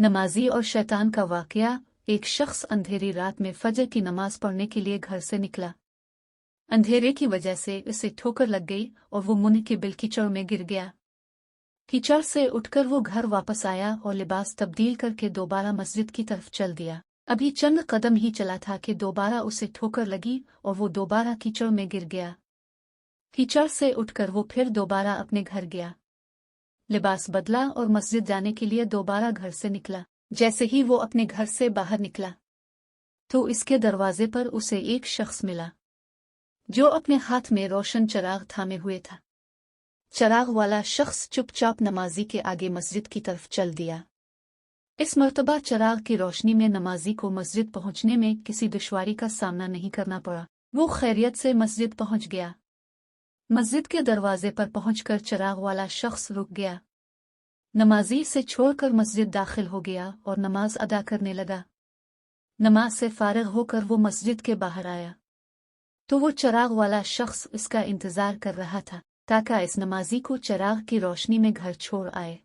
नमाजी और शैतान का वाकया। एक शख्स अंधेरी रात में फजर की नमाज पढ़ने के लिए घर से निकला। अंधेरे की वजह से उसे ठोकर लग गई और वो मुंह के बिल कीचड़ में गिर गया। कीचड़ से उठकर वो घर वापस आया और लिबास तब्दील करके दोबारा मस्जिद की तरफ चल दिया। अभी चंद कदम ही चला था कि दोबारा उसे ठोकर लगी और वो दोबारा कीचड़ में गिर गया। कीचड़ से उठकर वो फिर दोबारा अपने घर गया, लिबास बदला और मस्जिद जाने के लिए दोबारा घर से निकला। जैसे ही वो अपने घर से बाहर निकला तो इसके दरवाजे पर उसे एक शख्स मिला जो अपने हाथ में रोशन चिराग थामे हुए था। चिराग वाला शख्स चुपचाप नमाजी के आगे मस्जिद की तरफ चल दिया। इस मर्तबा चिराग की रोशनी में नमाजी को मस्जिद पहुंचने में किसी दुश्वारी का सामना नहीं करना पड़ा। वो खैरियत से मस्जिद पहुंच गया। मस्जिद के दरवाजे पर पहुंचकर चिराग वाला शख्स रुक गया। नमाजी से छोड़कर मस्जिद दाखिल हो गया और नमाज अदा करने लगा। नमाज से फारिग होकर वो मस्जिद के बाहर आया तो वो चिराग वाला शख्स इसका इंतजार कर रहा था ताकि इस नमाजी को चिराग की रोशनी में घर छोड़ आए।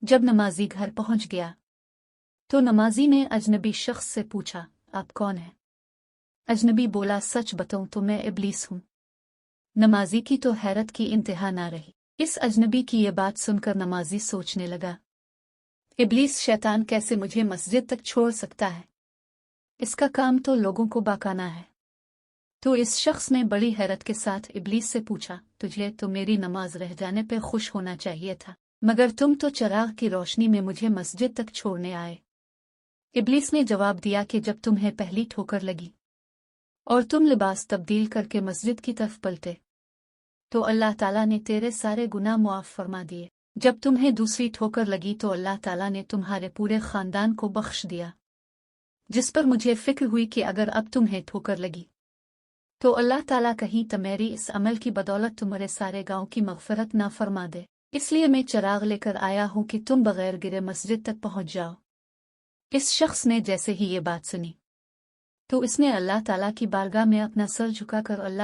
जब नमाजी घर पहुंच गया तो नमाजी ने अजनबी शख्स से पूछा, आप कौन हैं? अजनबी बोला, सच बताऊं तो मैं इब्लीस हूं। नमाजी की तो हैरत की इंतहा ना रही। इस अजनबी की ये बात सुनकर नमाजी सोचने लगा, इब्लीस शैतान कैसे मुझे मस्जिद तक छोड़ सकता है? इसका काम तो लोगों को बहकाना है। तो इस शख्स ने बड़ी हैरत के साथ इब्लीस से पूछा, तुझे तो मेरी नमाज रह जाने पे खुश होना चाहिए था, मगर तुम तो चिराग की रोशनी में मुझे मस्जिद तक छोड़ने आए। इब्लीस ने जवाब दिया कि जब तुम्हें पहली ठोकर लगी और तुम लिबास तब्दील करके मस्जिद की तरफ पलटे तो अल्लाह ताला ने तेरे सारे गुनाह मुआफ फरमा दिए। जब तुम्हें दूसरी ठोकर लगी तो अल्लाह ताला ने तुम्हारे पूरे खानदान को बख्श दिया, जिस पर मुझे फिक्र हुई कि अगर अब तुम्हें ठोकर लगी तो अल्लाह ताला कहीं तुम्हारी इस अमल की बदौलत तुम्हारे सारे गांव की मग़फ़िरत ना फरमा दे। इसलिए मैं चिराग लेकर आया हूं कि तुम बगैर गिरे मस्जिद तक पहुंच जाओ। इस शख्स ने जैसे ही ये बात सुनी तो इसने अल्लाह ताला की बारगाह में अपना सर झुकाकर अल्लाह